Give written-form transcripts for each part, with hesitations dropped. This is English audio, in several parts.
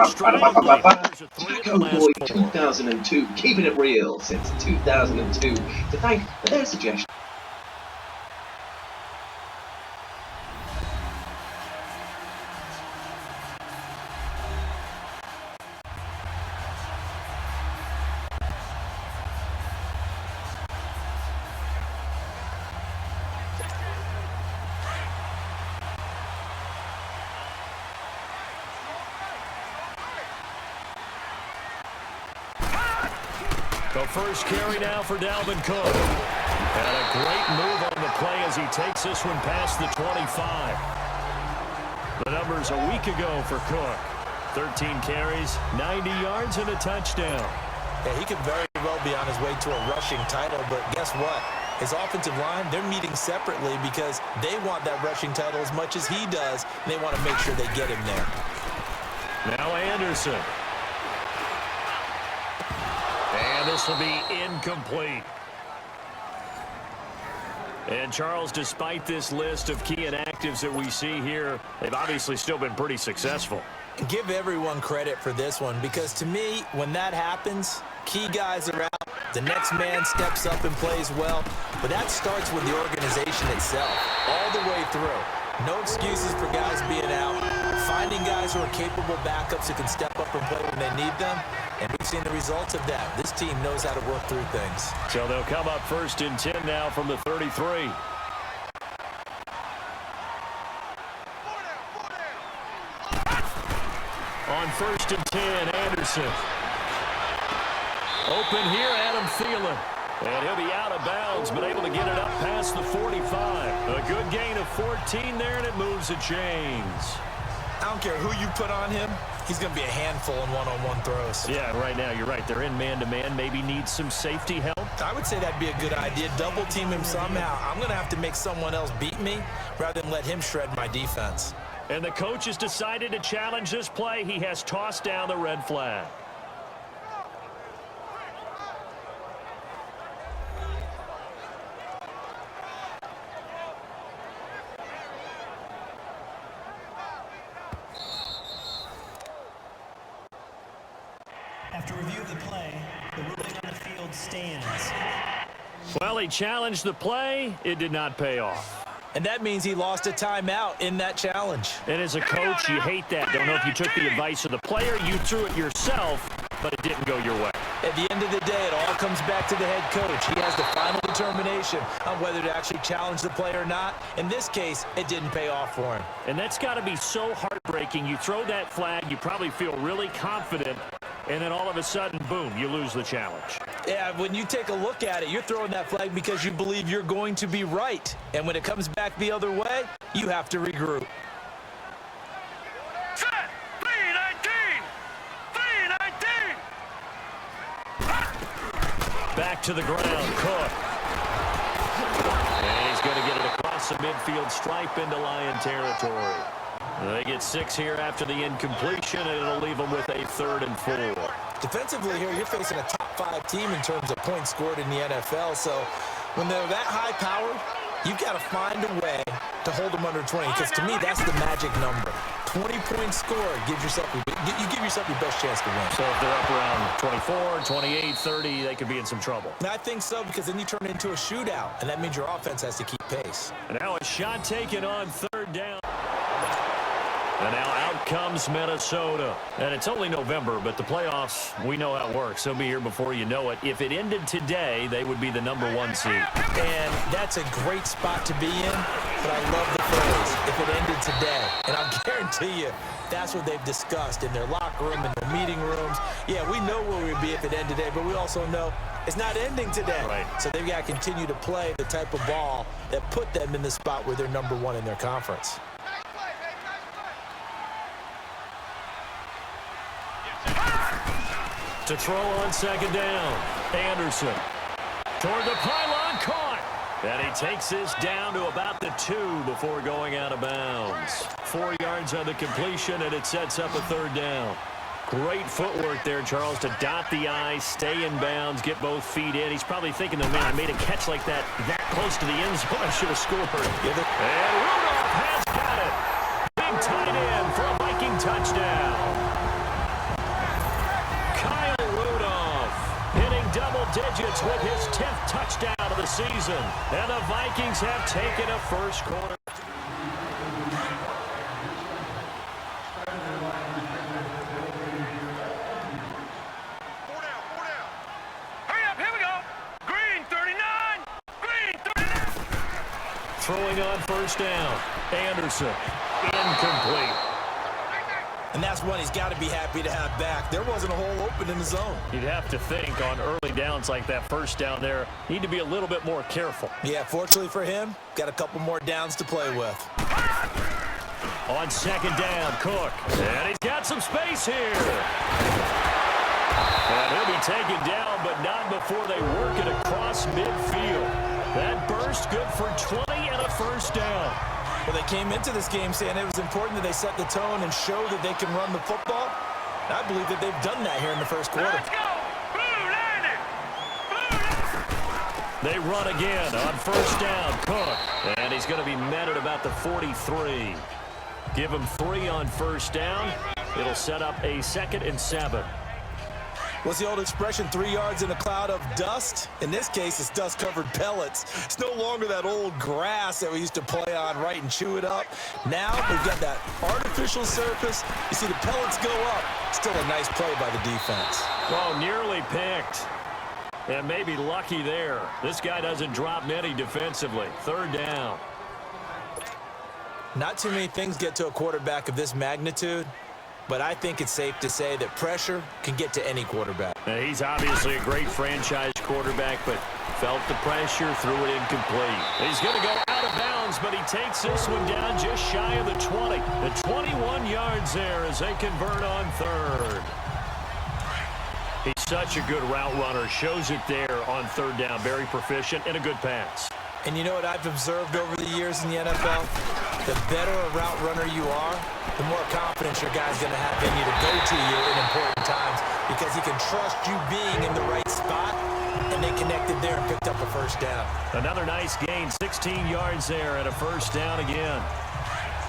strongly. There's a 3 in the Code Boy last 4. 2002, keeping it real since 2002. To thank for their suggestion. The first carry now for Dalvin Cook. And a great move on the play as he takes this one past the 25. The numbers a week ago for Cook. 13 carries, 90 yards, and a touchdown. Yeah, he could very well be on his way to a rushing title, but guess what? His offensive line, they're meeting separately because they want that rushing title as much as he does, and they want to make sure they get him there. Now Anderson. And this will be incomplete. And Charles, despite this list of key inactives that we see here, they've obviously still been pretty successful. Give everyone credit for this one because to me, when that happens, key guys are out, the next man steps up and plays well, but that starts with the organization itself, all the way through. No excuses for guys being out, finding guys who are capable backups who can step up and play when they need them, and we've seen the results of that. This team knows how to work through things. So they'll come up 1st and 10 now from the 33. On 1st and 10, Anderson. Open here, Adam Thielen. And he'll be out of bounds, but able to get it up past the 45. A good gain of 14 there, and it moves the chains. I don't care who you put on him. He's going to be a handful in one-on-one throws. Yeah, right now, you're right. They're in man-to-man. Maybe needs some safety help. I would say that'd be a good idea. Double team him somehow. I'm going to have to make someone else beat me rather than let him shred my defense. And the coach has decided to challenge this play. He has tossed down the red flag. After review of the play, the ruling on the field stands. Well, he challenged the play. It did not pay off. And that means he lost a timeout in that challenge. And as a coach, you hate that. Don't know if you took the advice of the player. You threw it yourself, but it didn't go your way. At the end of the day, it all comes back to the head coach. He has the final determination on whether to actually challenge the play or not. In this case, it didn't pay off for him. And that's got to be so heartbreaking. You throw that flag, you probably feel really confident, and then all of a sudden, boom, you lose the challenge. Yeah, when you take a look at it, you're throwing that flag because you believe you're going to be right. And when it comes back the other way, you have to regroup. Set! B-19! B-19! Back to the ground, Cook. And he's going to get it across the midfield stripe into Lion territory. They get 6 here after the incompletion, and it'll leave them with a 3rd and 4. Defensively here, you're facing a top 5 team in terms of points scored in the NFL. So when they're that high-powered, you've got to find a way to hold them under 20. Because to me, that's the magic number. 20 points scored gives yourself you give yourself your best chance to win. So if they're up around 24, 28, 30, they could be in some trouble. And I think so, because then you turn it into a shootout, and that means your offense has to keep pace. And now a shot taken on 3rd down. And now out comes Minnesota. And it's only November, but the playoffs, we know how it works. They'll be here before you know it. If it ended today, they would be the #1 seed. And that's a great spot to be in, but I love the phrase, if it ended today. And I'll guarantee you, that's what they've discussed in their locker room, in their meeting rooms. Yeah, we know where we'd be if it ended today, but we also know it's not ending today. Right. So they've got to continue to play the type of ball that put them in the spot where they're #1 in their conference. To throw on 2nd down. Anderson. Toward the pylon, caught. And he takes this down to about the 2 before going out of bounds. 4 yards on the completion, and it sets up a 3rd down. Great footwork there, Charles, to dot the I, stay in bounds, get both feet in. He's probably thinking, man, I made a catch like that close to the end zone. I should have scored. And Rudolph has got it. Big tight end for a Viking touchdown. Detriot with his 10th touchdown of the season. And the Vikings have taken a first quarter. Hurry up, here we go. Green 39. Green 39. Throwing on first down. Anderson. Incomplete. And that's one he's got to be happy to have back. There wasn't a hole open in the zone. You'd have to think on early downs like that first down there, need to be a little bit more careful. Yeah, fortunately for him, got a couple more downs to play with. On second down, Cook. And he's got some space here. And he'll be taken down, but not before they work it across midfield. That burst good for 20 and a first down. Well, they came into this game saying it was important that they set the tone and show that they can run the football. And I believe that they've done that here in the first quarter. Let's go. Blue landed. Blue landed. They run again on first down, Cook. And he's going to be met at about the 43. Give him 3 on first down. It'll set up a 2nd and 7. What's the old expression, 3 yards in a cloud of dust? In this case, it's dust-covered pellets. It's no longer that old grass that we used to play on, right, and chew it up. Now we've got that artificial surface. You see the pellets go up. Still a nice play by the defense. Oh, nearly picked. And maybe lucky there. This guy doesn't drop many defensively. 3rd down. Not too many things get to a quarterback of this magnitude, but I think it's safe to say that pressure can get to any quarterback. He's obviously a great franchise quarterback, but felt the pressure, threw it incomplete. He's going to go out of bounds, but he takes this one down just shy of the 20. The 21 yards there as they convert on 3rd. He's such a good route runner. Shows it there on 3rd down. Very proficient and a good pass. And you know what I've observed over the years in the NFL? The better a route runner you are, the more confidence your guy's going to have in you to go to you in important times because he can trust you being in the right spot, and they connected there and picked up a first down. Another nice gain, 16 yards there and a first down again.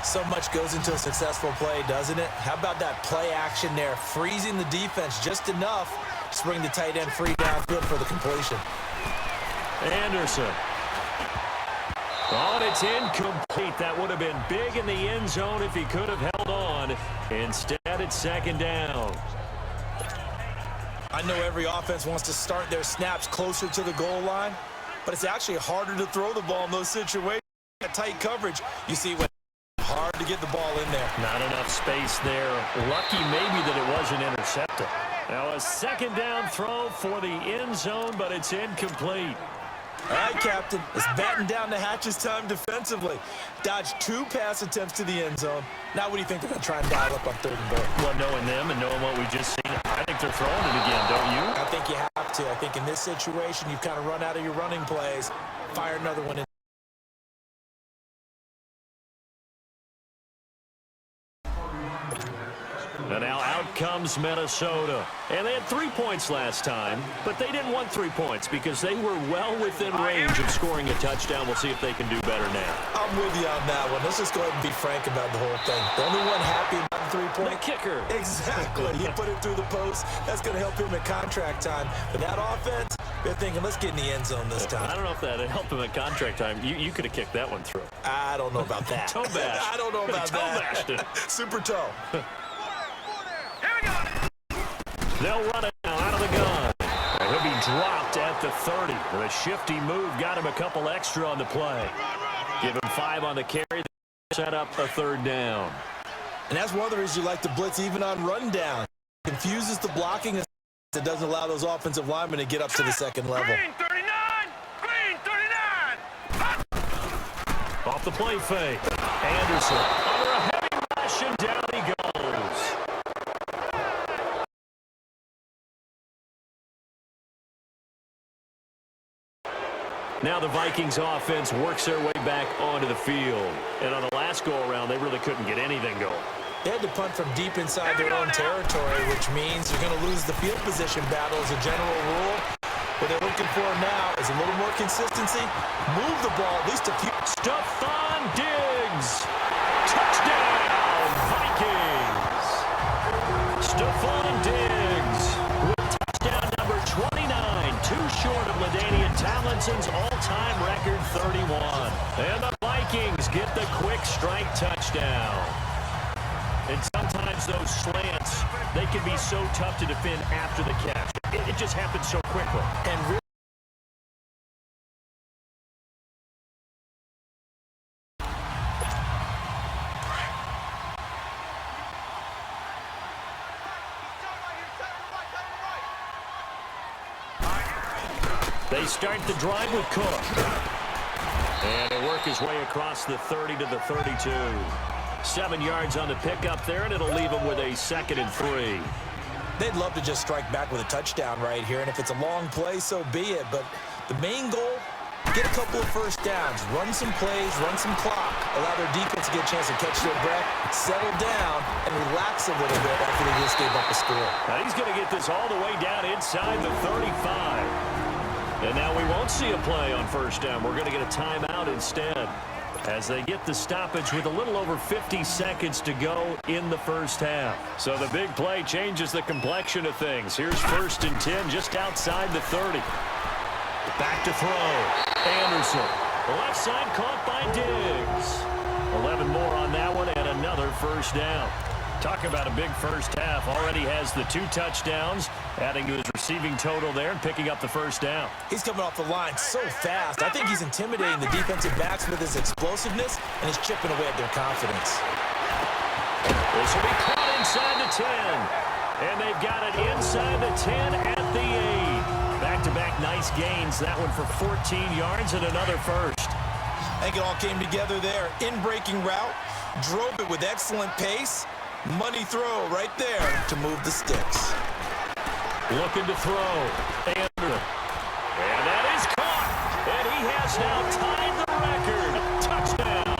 So much goes into a successful play, doesn't it? How about that play action there, freezing the defense just enough to bring the tight end free downfield for the completion. Anderson. Oh, and it's incomplete. That would have been big in the end zone if he could have held on. Instead, it's 2nd down. I know every offense wants to start their snaps closer to the goal line, but it's actually harder to throw the ball in those situations. Tight coverage, you see when hard to get the ball in there. Not enough space there. Lucky maybe that it wasn't intercepted. Now a 2nd down throw for the end zone, but it's incomplete. All right, Captain, it's batten down the hatches time defensively. Dodged 2 pass attempts to the end zone. Now what do you think they're going to try and dial up on 3rd and goal? Well, knowing them and knowing what we just seen, I think they're throwing it again, don't you? I think you have to. I think in this situation, you've kind of run out of your running plays. Fire another one in. And now out comes Minnesota. And they had 3 points last time, but they didn't want 3 points because they were well within range of scoring a touchdown. We'll see if they can do better now. I'm with you on that one. Let's just go ahead and be frank about the whole thing. The only one happy about the 3-point. The kicker. Exactly. He put it through the post. That's going to help him at contract time. But that offense, they're thinking, let's get in the end zone this time. I don't know if that helped him at contract time. You could have kicked that one through. I don't know about that. Toe bash. I don't know about toe that. Bashed it. Super toe. They'll run it now out of the gun. And he'll be dropped at the 30. The shifty move got him a couple extra on the play. Give him 5 on the carry. Set up a 3rd down. And that's one of the reasons you like to blitz even on rundown. Confuses the blocking. It doesn't allow those offensive linemen to get up to the 2nd level. Green 39. Green 39. Off the play fake. Anderson under a heavy rush and down he goes. Now the Vikings offense works their way back onto the field. And on the last go-around, they really couldn't get anything going. They had to punt from deep inside their own territory, which means you're going to lose the field position battle as a general rule. What they're looking for now is a little more consistency. Move the ball at least a few. Stephon Diggs. Touchdown, Vikings. Stephon Diggs with touchdown number 29. Too short of Robinson's all-time record 31. And the Vikings get the quick strike touchdown. And sometimes those slants, they can be so tough to defend after the catch. It just happens so quickly. And really, they start the drive with Cook. And he'll work his way across the 30 to the 32. 7 yards on the pickup there, and it'll leave him with a 2nd and 3. they'd love to just strike back with a touchdown right here, and if it's a long play, so be it. But the main goal, get a couple of first downs, run some plays, run some clock, allow their defense to get a chance to catch their breath, settle down, and relax a little bit after they just gave up a score. Now he's going to get this all the way down inside the 35. And now we won't see a play on first down. We're going to get a timeout instead as they get the stoppage with a little over 50 seconds to go in the first half. So the big play changes the complexion of things. Here's 1st and 10 just outside the 30. Back to throw. Anderson. Left side caught by Diggs. 11 more on that one and another first down. Talk about a big first half. Already has the 2 touchdowns, adding to his receiving total there and picking up the first down. He's coming off the line so fast. I think he's intimidating the defensive backs with his explosiveness, and he's chipping away at their confidence. This will be caught inside the 10. And they've got it inside the 10 at the 8. Back-to-back nice gains. That one for 14 yards and another first. I think it all came together there. In-breaking route, drove it with excellent pace. Money throw right there to move the sticks. Looking to throw. Anderson. And that is caught. And he has now tied the record. Touchdown.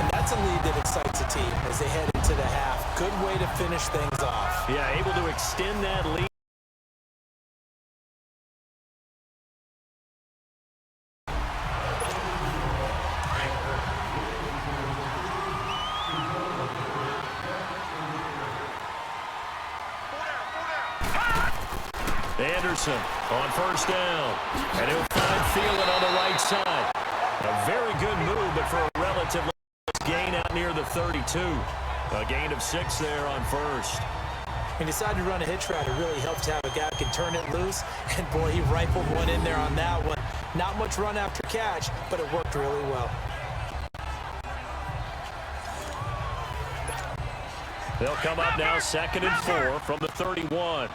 And that's a lead that excites a team as they head into the half. Good way to finish things off. Yeah, able to extend that lead. Anderson on first down, and he'll find Thielen on the right side. A very good move, but for a relatively gain out near the 32. A gain of 6 there on first. He decided to run a hitch route. It really helps to have a guy who can turn it loose, and boy, he rifled one in there on that one. Not much run after catch, but it worked really well. They'll come up now 2nd and 4 from the 31.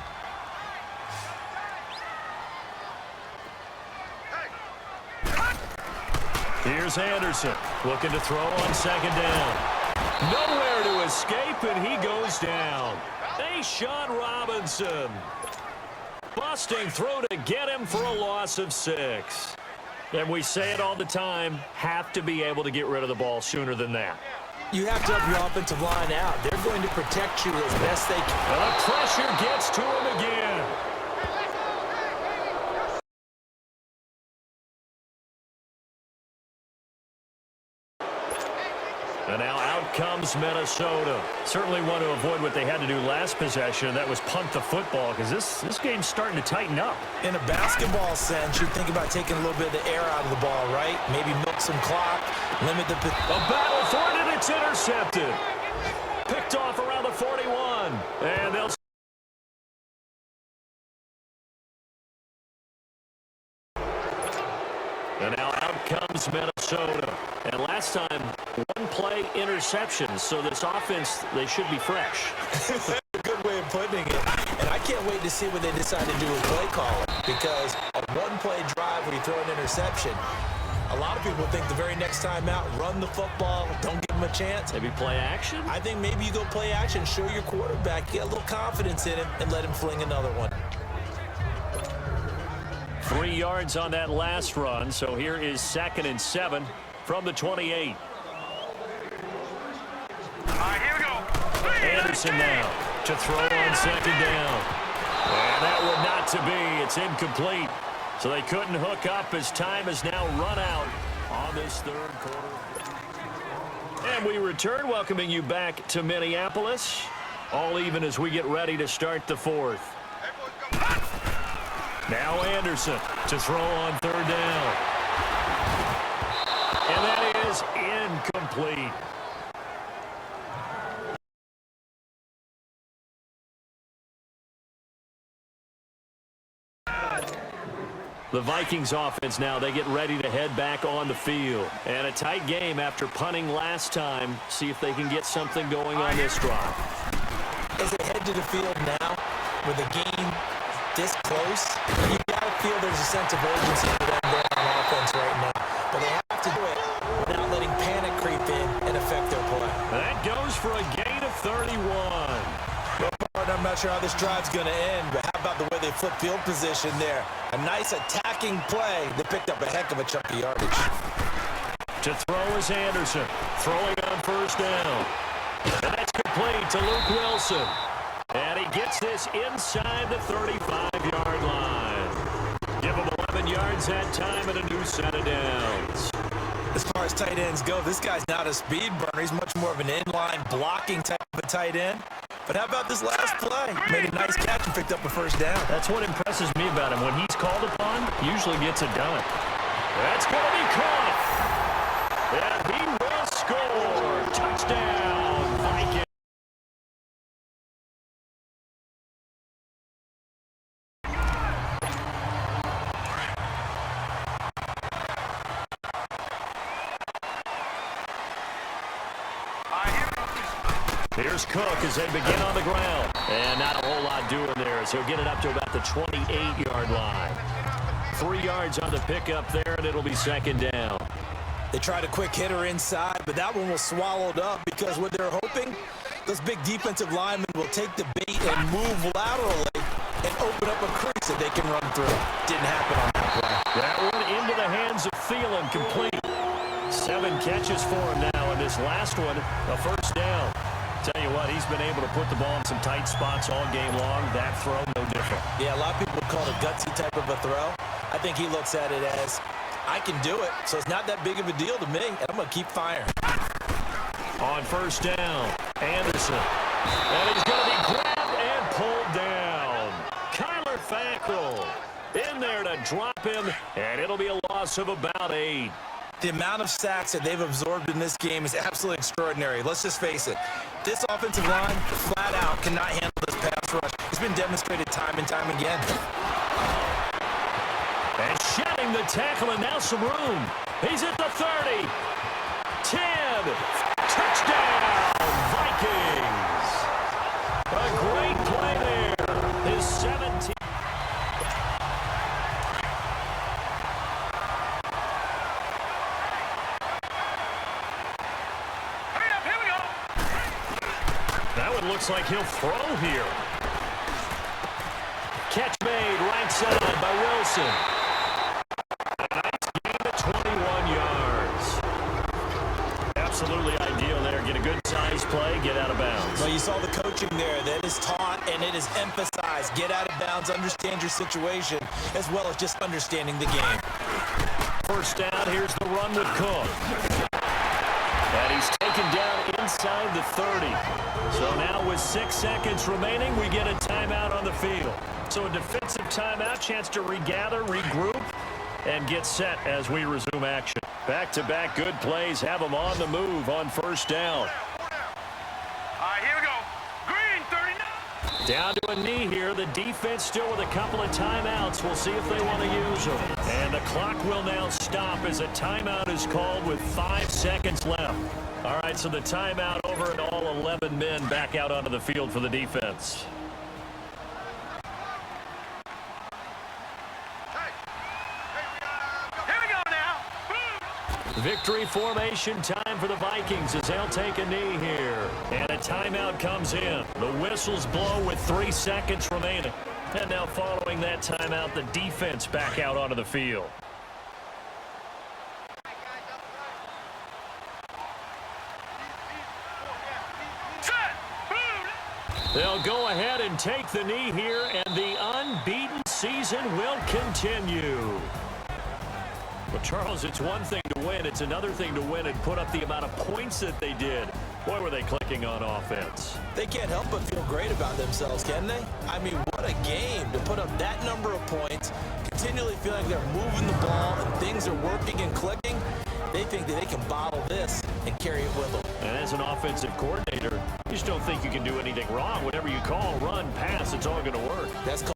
Here's Anderson looking to throw on 2nd down. Nowhere to escape, and he goes down. Sean Robinson. Busting throw to get him for a loss of 6. And we say it all the time, have to be able to get rid of the ball sooner than that. You have to help your offensive line out. They're going to protect you as best they can. And the pressure gets to him again. And now out comes Minnesota. Certainly want to avoid what they had to do last possession. That was punt the football, because this game's starting to tighten up. In a basketball sense, you think about taking a little bit of the air out of the ball, right? Maybe milk some clock, limit the... A battle for it, and it's intercepted. Picked off around the 41. And they'll... And now out comes Minnesota. And last time, 1-play interception. So this offense, they should be fresh. A good way of putting it. And I can't wait to see what they decide to do with play calling. Because a 1-play drive where you throw an interception, a lot of people think the very next time out, run the football, don't give them a chance. Maybe play action? I think maybe you go play action, show your quarterback, get a little confidence in him, and let him fling another one. 3 yards on that last run, so here is 2nd and 7 from the 28. All right, here we go. Anderson now to throw on 2nd down. And that would not to be. It's incomplete. So they couldn't hook up as time has now run out on this 3rd quarter. And we return, welcoming you back to Minneapolis. All even as we get ready to start the 4th. Now Anderson to throw on third down. And that is incomplete. The Vikings offense now, they get ready to head back on the field. And a tight game after punting last time. See if they can get something going on this drive. As they head to the field now, with the game this close, you got to feel there's a sense of urgency for them there on offense right now. But they have to do it without letting panic creep in and affect their play. That goes for a gain of 31. I'm not sure how this drive's going to end, but how about the way they flip field position there? A nice attacking play. They picked up a heck of a chunk of yardage. To throw is Anderson, throwing on first down. And that's complete to Luke Wilson. And he gets this inside the 35-yard line. Give him 11 yards that time and a new set of downs. As far as tight ends go, this guy's not a speed burner. He's much more of an inline blocking type of a tight end. But how about this last play? Made a nice catch and picked up a first down. That's what impresses me about him. When he's called upon, usually gets it done. That's going to be caught. And he will score. Touchdown, Vikings. Here's Cook as they begin on the ground. And not a whole lot doing there as he'll get it up to about the 28-yard line. 3 yards on the pickup there, and it'll be second down. They tried a quick hitter inside, but that one was swallowed up because what they're hoping, those big defensive linemen will take the bait and move laterally and open up a crease that they can run through. Didn't happen on that play. That one into the hands of Thielen, complete. 7 catches for him now, and this last one, a first down. Tell you what, he's been able to put the ball in some tight spots all game long. That throw, no different. Yeah, a lot of people would call it a gutsy type of a throw. I think he looks at it as, I can do it, so it's not that big of a deal to me, and I'm going to keep firing. On first down, Anderson. And he's going to be grabbed and pulled down. Kyler Fackrell in there to drop him, and it'll be a loss of about 8. The amount of sacks that they've absorbed in this game is absolutely extraordinary. Let's just face it. This offensive line, flat out, cannot handle this pass rush. It's been demonstrated time and time again. And shedding the tackle, and now some room. He's at the 30. 10. Touchdown, Vikings. A great play there. His 17th. That one looks like he'll throw here. Catch made right side by Wilson. A nice gain of 21 yards. Absolutely ideal there. Get a good size play, get out of bounds. Well, you saw the coaching there. That is taught and it is emphasized. Get out of bounds, understand your situation, as well as just understanding the game. First down, here's the run with Cook. And he's taken down inside the 30. So now with 6 seconds remaining, we get a timeout on the field. So a defensive timeout, chance to regather, regroup, and get set as we resume action. Back-to-back good plays have them on the move on first down. All right, here we go. Green, 39. Down to a knee here. The defense still with a couple of timeouts. We'll see if they want to use them. And the clock will now stop as a timeout is called with 5 seconds left. All right, so the timeout over and all 11 men back out onto the field for the defense. Here we go now. Victory formation time for the Vikings as they'll take a knee here. And a timeout comes in. The whistles blow with 3 seconds remaining. And now following that timeout, the defense back out onto the field. They'll go ahead and take the knee here, and the unbeaten season will continue. Well, Charles, it's one thing to win. It's another thing to win and put up the amount of points that they did. Boy, were they clicking on offense. They can't help but feel great about themselves, can they? I mean, what a game to put up that number of points, continually feel like they're moving the ball and things are working and clicking, they think that they can bottle this and carry it with them. And as an offensive coordinator, you just don't think you can do anything wrong. Whatever you call, run, pass, it's all going to work. That's